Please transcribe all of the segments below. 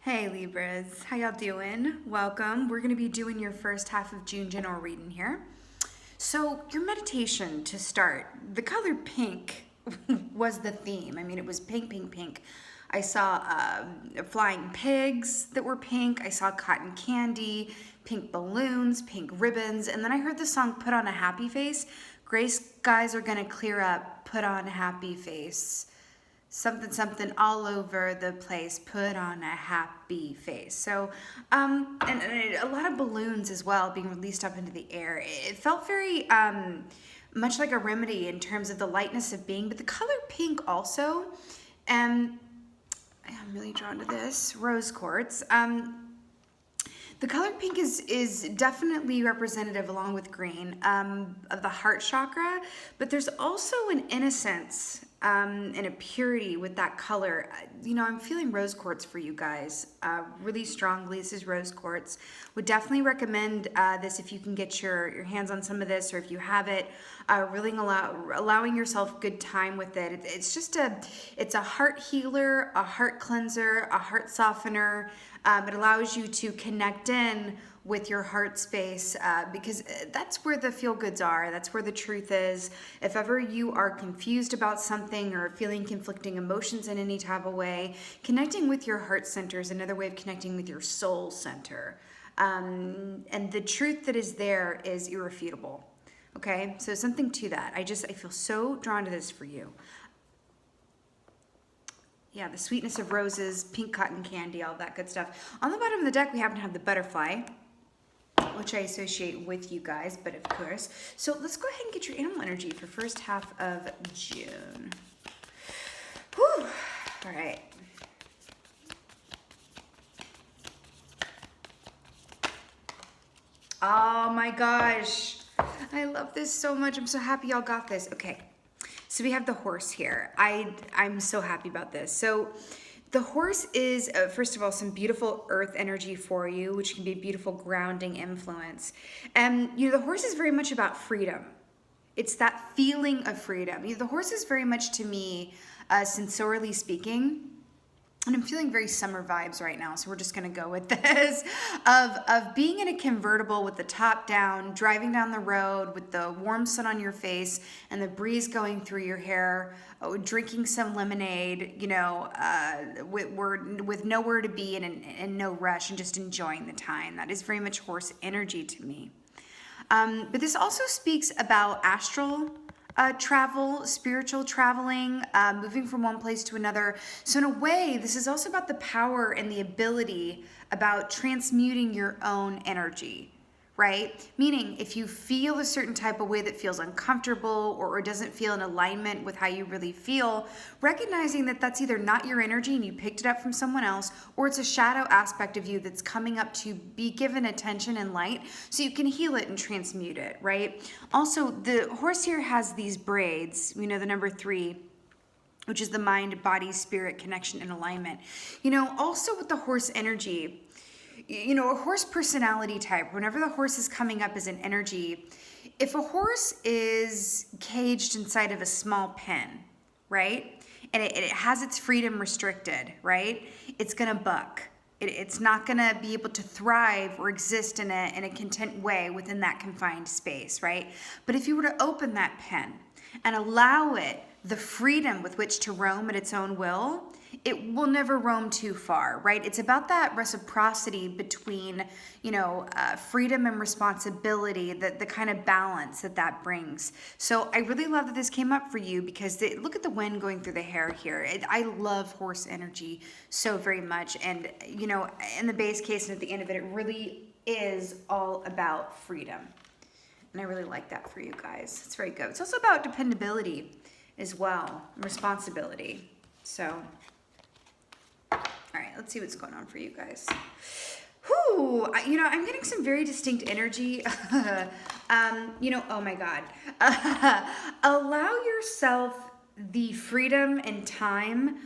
Hey Libras, how y'all doing? Welcome. We're going to be doing your first half of June general reading here. So, your meditation to start, the color pink was the theme. I mean, it was pink, pink, pink. I saw flying pigs that were pink. I saw cotton candy, pink balloons, pink ribbons. And then I heard the song Put on a Happy Face. Gray skies are going to clear up, put on a happy face. Something, something all over the place, put on a happy face. So, and a lot of balloons as well being released up into the air. It felt very much like a remedy in terms of the lightness of being, but the color pink also, and I'm really drawn to this, rose quartz. The color pink is definitely representative, along with green, of the heart chakra, but there's also an innocence and a purity with that color. You know, I'm feeling rose quartz for you guys really strongly. This is rose quartz. Would definitely recommend this if you can get your hands on some of this, or if you have it, really allowing yourself good time with it. It's just it's a heart healer, a heart cleanser, a heart softener. It allows you to connect in with your heart space because that's where the feel goods are. That's where the truth is. If ever you are confused about something or feeling conflicting emotions in any type of way, connecting with your heart center is another way of connecting with your soul center. And the truth that is there is irrefutable. Okay, so something to that. I feel so drawn to this for you. Yeah, the sweetness of roses, pink cotton candy, all that good stuff. On the bottom of the deck, we happen to have the butterfly, which I associate with you guys, but of course. So let's go ahead and get your animal energy for first half of June. Whew. All right. Oh my gosh. I love this so much. I'm so happy y'all got this. Okay. So we have the horse here. I'm so happy about this. So the horse is, first of all, some beautiful earth energy for you, which can be a beautiful grounding influence. And, you know, the horse is very much about freedom. It's that feeling of freedom. You know, the horse is very much, to me, sensorially speaking, and I'm feeling very summer vibes right now, so we're just gonna go with this, of being in a convertible with the top down, driving down the road with the warm sun on your face and the breeze going through your hair, drinking some lemonade, you know, with nowhere to be and no rush, and just enjoying the time. That is very much horse energy to me. But this also speaks about astral travel, spiritual traveling, moving from one place to another. So in a way, this is also about the power and the ability about transmuting your own energy, right? Meaning if you feel a certain type of way that feels uncomfortable or doesn't feel in alignment with how you really feel, recognizing that that's either not your energy and you picked it up from someone else, or it's a shadow aspect of you that's coming up to be given attention and light so you can heal it and transmute it, right? Also, the horse here has these braids, we know the number 3, which is the mind, body, spirit connection and alignment. You know, also with the horse energy, you know, a horse personality type, whenever the horse is coming up as an energy, if a horse is caged inside of a small pen, right, and it has its freedom restricted, right, it's going to buck. It's not going to be able to thrive or exist in a content way within that confined space, right? But if you were to open that pen and allow it the freedom with which to roam at its own will, it will never roam too far, right? It's about that reciprocity between, you know, freedom and responsibility, the kind of balance that brings. So I really love that this came up for you because look at the wind going through the hair here. I love horse energy so very much. And, you know, in the base case and at the end of it, it really is all about freedom. And I really like that for you guys. It's very good. It's also about dependability as well, responsibility. So, all right, let's see what's going on for you guys. Whew, you know, I'm getting some very distinct energy. You know, oh my God. Allow yourself the freedom and time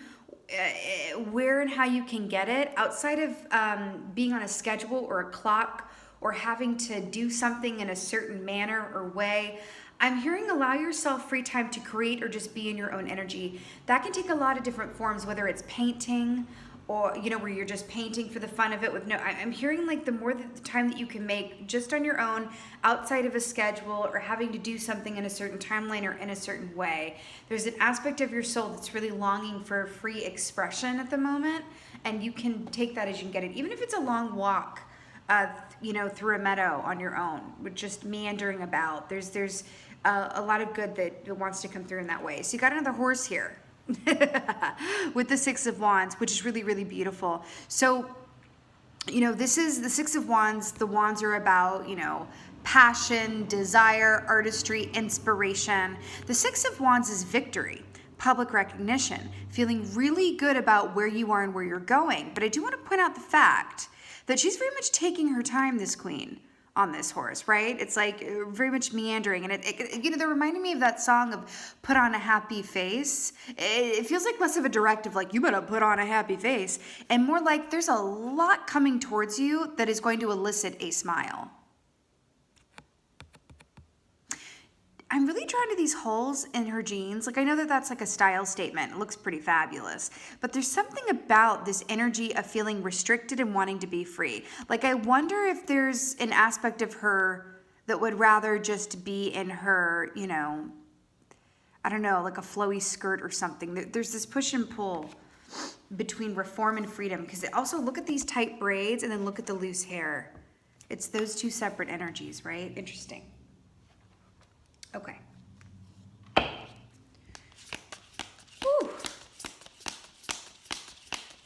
where and how you can get it outside of being on a schedule or a clock or having to do something in a certain manner or way. I'm hearing allow yourself free time to create or just be in your own energy. That can take a lot of different forms, whether it's painting or, you know, where you're just painting for the fun of it with no, I'm hearing like the more the time that you can make just on your own, outside of a schedule or having to do something in a certain timeline or in a certain way, there's an aspect of your soul that's really longing for free expression at the moment, and you can take that as you can get it, even if it's a long walk, you know, through a meadow on your own, with just meandering about. There's a lot of good that wants to come through in that way. So you got another horse here. With the Six of Wands, which is really, really beautiful. So, you know, this is the Six of Wands. The wands are about, you know, passion, desire, artistry, inspiration. The Six of Wands is victory, public recognition, feeling really good about where you are and where you're going. But I do want to point out the fact that she's very much taking her time, this queen, on this horse, right? It's like very much meandering, and it you know, they're reminding me of that song of "Put on a Happy Face." It feels like less of a directive, like you better put on a happy face, and more like there's a lot coming towards you that is going to elicit a smile. I'm really drawn to these holes in her jeans. Like, I know that that's like a style statement. It looks pretty fabulous. But there's something about this energy of feeling restricted and wanting to be free. Like, I wonder if there's an aspect of her that would rather just be in her, you know, I don't know, like a flowy skirt or something. There's this push and pull between reform and freedom. Because also, look at these tight braids and then look at the loose hair. It's those two separate energies, right? Interesting. Okay. Whew.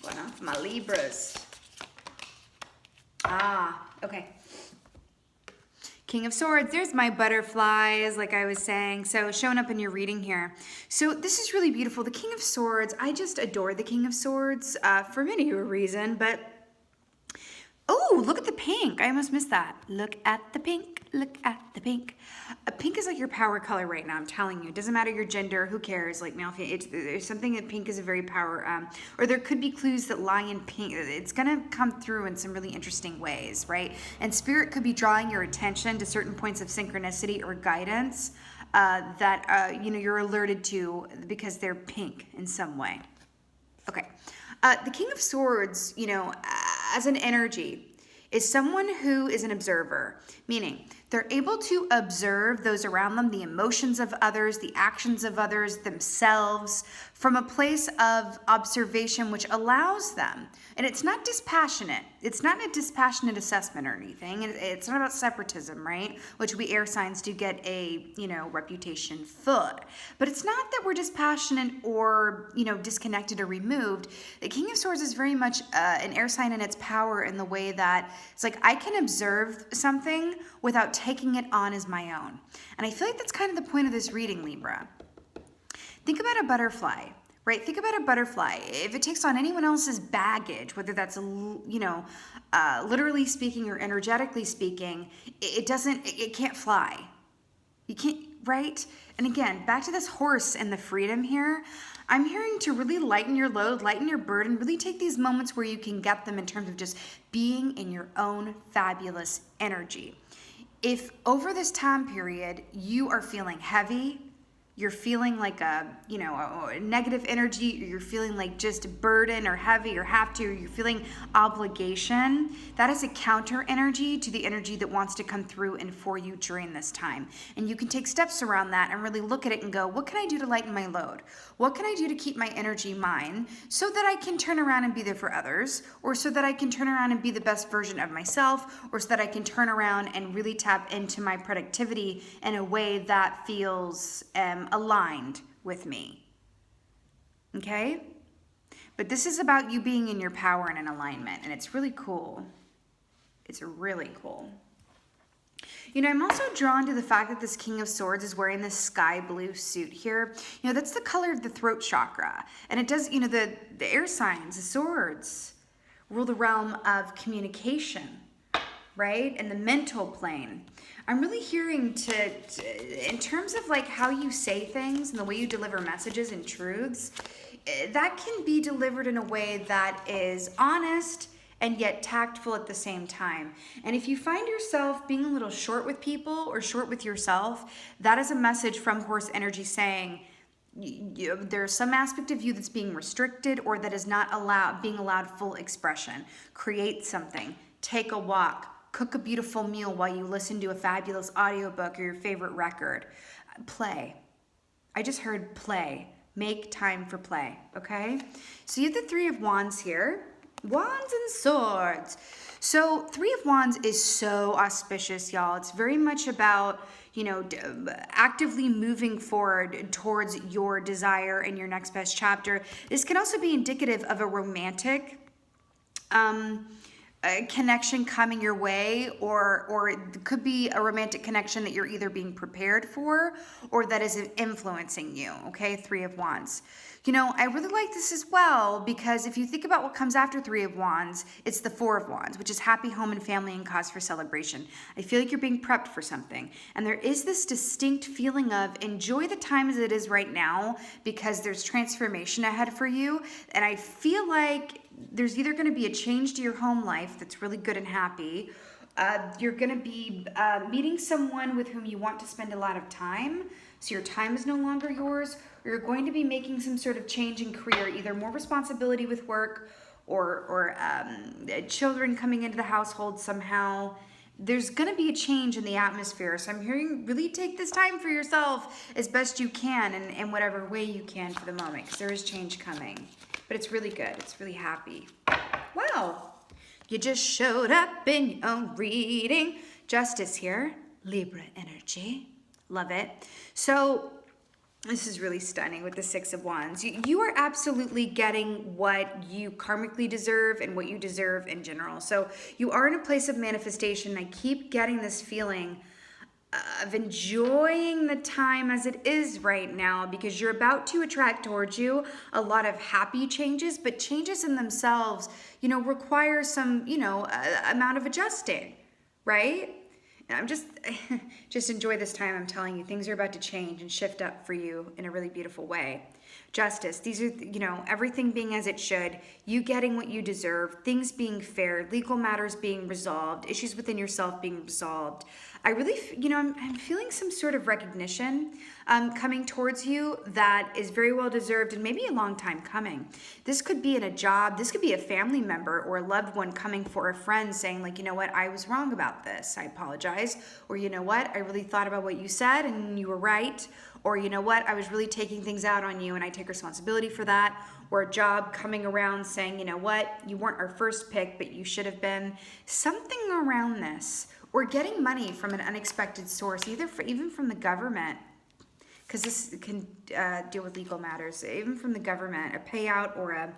Going on for my Libras. Okay. King of Swords, there's my butterflies, like I was saying. So showing up in your reading here. So this is really beautiful. The King of Swords, I just adore the King of Swords for many a reason, but oh, look at the pink. I almost missed that. Look at the pink. Look at the pink. Pink is like your power color right now. I'm telling you. It doesn't matter your gender. Who cares? Like male, female. There's something that pink is a very power. Or there could be clues that lie in pink. It's gonna come through in some really interesting ways, right? And spirit could be drawing your attention to certain points of synchronicity or guidance that you know, you're alerted to because they're pink in some way. Okay. The King of Swords, you know, as an energy, is someone who is an observer, meaning they're able to observe those around them, the emotions of others, the actions of others, themselves, from a place of observation, which allows them, and it's not dispassionate. It's not a dispassionate assessment or anything. It's not about separatism, right? Which we air signs do get a, you know, reputation for. But it's not that we're dispassionate or, you know, disconnected or removed. The King of Swords is very much an air sign in its power in the way that it's like I can observe something without taking it on as my own. And I feel like that's kind of the point of this reading, Libra. Think about a butterfly, right? Think about a butterfly. If it takes on anyone else's baggage, whether that's, you know, literally speaking or energetically speaking, it can't fly. You can't, right? And again, back to this horse and the freedom here. I'm hearing to really lighten your load, lighten your burden, really take these moments where you can get them in terms of just being in your own fabulous energy. If over this time period you are feeling heavy, you're feeling like a, you know, a negative energy, or you're feeling like just burden or heavy or have to, or you're feeling obligation, that is a counter energy to the energy that wants to come through and for you during this time. And you can take steps around that and really look at it and go, what can I do to lighten my load? What can I do to keep my energy mine so that I can turn around and be there for others, or so that I can turn around and be the best version of myself, or so that I can turn around and really tap into my productivity in a way that feels aligned with me. Okay? But this is about you being in your power and in alignment, and it's really cool. It's really cool. You know, I'm also drawn to the fact that this King of Swords is wearing this sky blue suit here. You know, that's the color of the throat chakra. And it does, you know, the air signs, the swords, rule the realm of communication, right? And the mental plane. I'm really hearing to, in terms of like how you say things and the way you deliver messages and truths, that can be delivered in a way that is honest and yet tactful at the same time. And if you find yourself being a little short with people or short with yourself, that is a message from horse energy saying, there's some aspect of you that's being restricted or that is not being allowed full expression. Create something, take a walk, cook a beautiful meal while you listen to a fabulous audiobook or your favorite record. Play. I just heard play. Make time for play, okay? So you have the Three of Wands here. Wands and Swords. So Three of Wands is so auspicious, y'all. It's very much about, you know, actively moving forward towards your desire and your next best chapter. This can also be indicative of a romantic a connection coming your way, or it could be a romantic connection that you're either being prepared for or that is influencing you, okay? Three of Wands. You know, I really like this as well because if you think about what comes after Three of Wands, it's the Four of Wands, which is happy home and family and cause for celebration. I feel like you're being prepped for something. And there is this distinct feeling of enjoy the time as it is right now because there's transformation ahead for you. And I feel like there's either going to be a change to your home life that's really good and happy. You're going to be meeting someone with whom you want to spend a lot of time. So your time is no longer yours, or you're going to be making some sort of change in career, either more responsibility with work or children coming into the household somehow. There's going to be a change in the atmosphere. So I'm hearing really take this time for yourself as best you can and in whatever way you can for the moment, because there is change coming. But it's really good. It's really happy. Wow. You just showed up in your own reading. Justice here. Libra energy. Love it. So this is really stunning with the Six of Wands. You are absolutely getting what you karmically deserve and what you deserve in general. So you are in a place of manifestation. I keep getting this feeling of enjoying the time as it is right now because you're about to attract towards you a lot of happy changes, but changes in themselves, you know, require some, you know, amount of adjusting, right? And I'm just enjoy this time. I'm telling you, things are about to change and shift up for you in a really beautiful way. Justice, these are, you know, everything being as it should, you getting what you deserve, things being fair, legal matters being resolved, issues within yourself being resolved. I really, you know, I'm feeling some sort of recognition coming towards you that is very well deserved and maybe a long time coming. This could be in a job, this could be a family member or a loved one coming for a friend saying like, you know what, I was wrong about this, I apologize. Or you know what, I really thought about what you said and you were right. Or you know what, I was really taking things out on you and I take responsibility for that. Or a job coming around saying, you know what, you weren't our first pick, but you should have been. Something around this. Or getting money from an unexpected source, even from the government, because this can deal with legal matters, even from the government, a payout or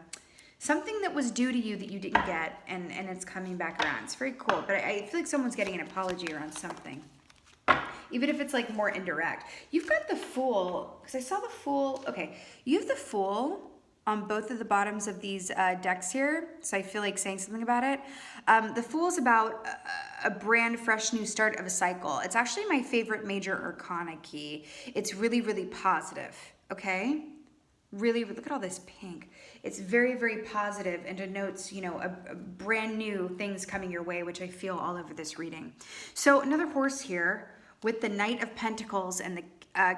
something that was due to you that you didn't get, and it's coming back around. It's very cool, but I feel like someone's getting an apology around something. Even if it's like more indirect. You've got the Fool, because I saw the Fool. Okay, you have the Fool on both of the bottoms of these decks here, so I feel like saying something about it. The Fool is about a brand fresh new start of a cycle. It's actually my favorite major arcana key. It's really, really positive, okay? Really, look at all this pink. It's very, very positive and denotes, you know, a brand new things coming your way, which I feel all over this reading. So another horse here with the Knight of Pentacles and the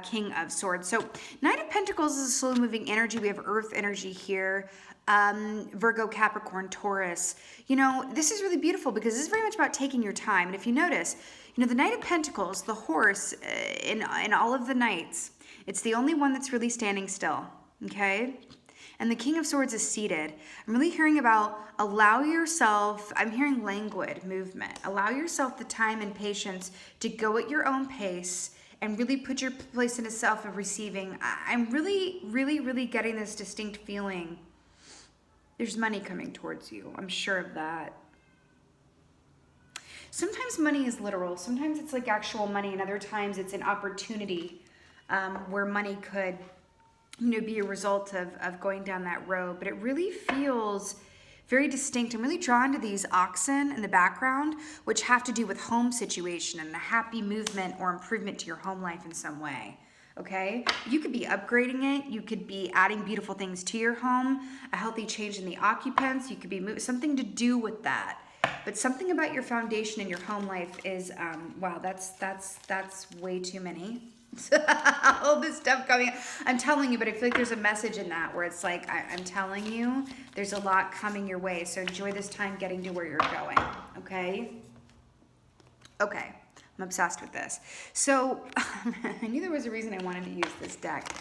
King of Swords. So Knight of Pentacles is a slow moving energy. We have Earth energy here. Virgo, Capricorn, Taurus. You know, this is really beautiful because this is very much about taking your time. And if you notice, you know, the Knight of Pentacles, the horse in all of the knights, it's the only one that's really standing still, okay? And the King of Swords is seated. I'm really hearing about allow yourself, I'm hearing languid movement. Allow yourself the time and patience to go at your own pace and really put your place in a self of receiving. I'm really, really, really getting this distinct feeling. There's money coming towards you. I'm sure of that. Sometimes money is literal. Sometimes it's like actual money, and other times it's an opportunity where money could, you know, be a result of going down that road. But it really feels very distinct. I'm really drawn to these oxen in the background, which have to do with home situation and a happy movement or improvement to your home life in some way. Okay, you could be upgrading it. You could be adding beautiful things to your home, a healthy change in the occupants. You could be something to do with that. But something about your foundation in your home life is, wow, that's way too many. All this stuff coming. I'm telling you, but I feel like there's a message in that where it's like, I'm telling you, there's a lot coming your way. So enjoy this time getting to where you're going. Okay? Okay. I'm obsessed with this. So I knew there was a reason I wanted to use this deck.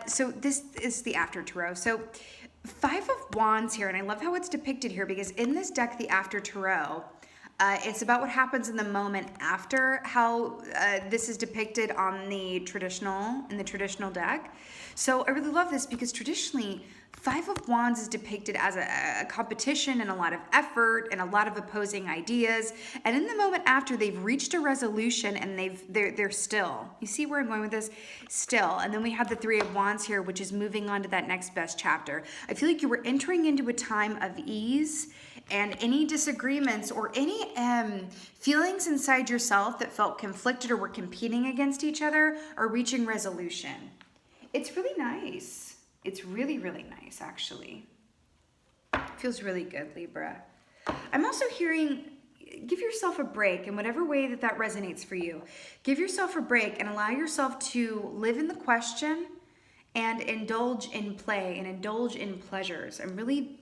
So this is the After Tarot. So Five of Wands here, and I love how it's depicted here because in this deck, the After Tarot, it's about what happens in the moment after how this is depicted on the traditional deck. So I really love this because traditionally, Five of Wands is depicted as a competition and a lot of effort and a lot of opposing ideas. And in the moment after, they've reached a resolution and they're still. You see where I'm going with this? Still. And then we have the Three of Wands here, which is moving on to that next best chapter. I feel like you were entering into a time of ease, and any disagreements or any feelings inside yourself that felt conflicted or were competing against each other are reaching resolution. It's really nice. It's really, really nice, actually. Feels really good, Libra. I'm also hearing, give yourself a break in whatever way that resonates for you. Give yourself a break and allow yourself to live in the question and indulge in play and indulge in pleasures. I'm really,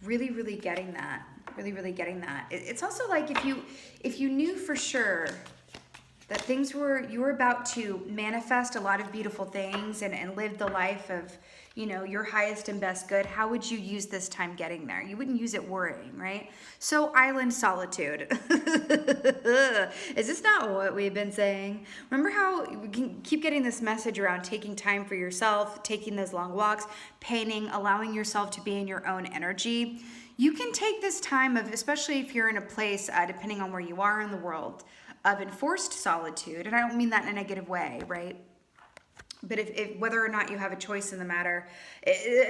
really getting that. Really, really getting that. It's also like if you knew for sure that you were about to manifest a lot of beautiful things and live the life of, your highest and best good, how would you use this time getting there? You wouldn't use it worrying, right? So island solitude. Is this not what we've been saying? Remember how we can keep getting this message around taking time for yourself, taking those long walks, painting, allowing yourself to be in your own energy. You can take this time of, especially if you're in a place, depending on where you are in the world, of enforced solitude, and I don't mean that in a negative way, right? But if whether or not you have a choice in the matter,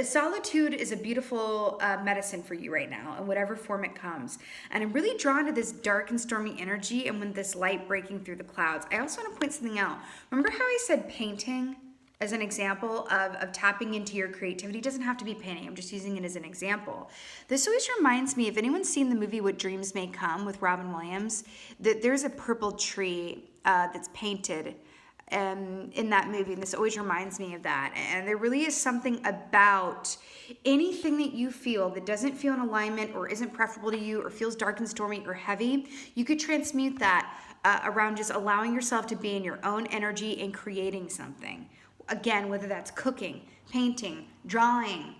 solitude is a beautiful medicine for you right now, in whatever form it comes. And I'm really drawn to this dark and stormy energy and when this light breaking through the clouds. I also want to point something out. Remember how I said painting as an example of tapping into your creativity? It doesn't have to be painting. I'm just using it as an example. This always reminds me, if anyone's seen the movie What Dreams May Come with Robin Williams, that there's a purple tree that's painted in that movie, and this always reminds me of that. And there really is something about anything that you feel that doesn't feel in alignment or isn't preferable to you or feels dark and stormy or heavy, you could transmute that around just allowing yourself to be in your own energy and creating something. Again, whether that's cooking, painting, drawing,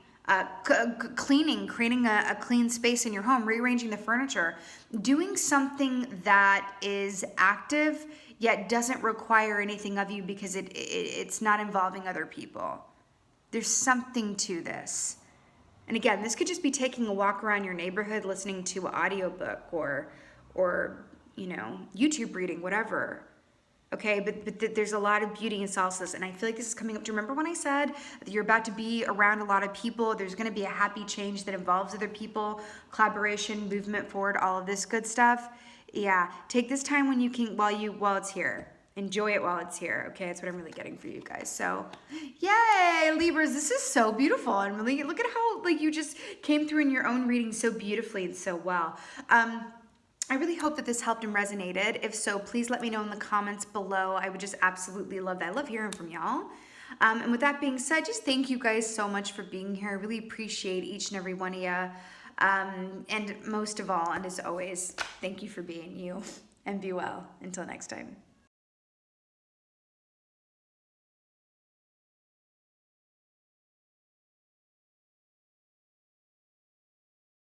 cleaning, creating a clean space in your home, rearranging the furniture, doing something that is active yet doesn't require anything of you because it's not involving other people. There's something to this. And again, this could just be taking a walk around your neighborhood, listening to an audiobook or YouTube reading, whatever. Okay, but there's a lot of beauty in solstice, and I feel like this is coming up. Do you remember when I said that you're about to be around a lot of people? There's going to be a happy change that involves other people, collaboration, movement forward, all of this good stuff. Yeah, take this time when you can, while it's here. Enjoy it while it's here. Okay, that's what I'm really getting for you guys. So, yay, Libras! This is so beautiful, and really look at how you just came through in your own reading so beautifully and so well. I really hope that this helped and resonated. If so, please let me know in the comments below. I would just absolutely love that. I love hearing from y'all. And with that being said, just thank you guys so much for being here. I really appreciate each and every one of you. And most of all, and as always, thank you for being you. And be well. Until next time.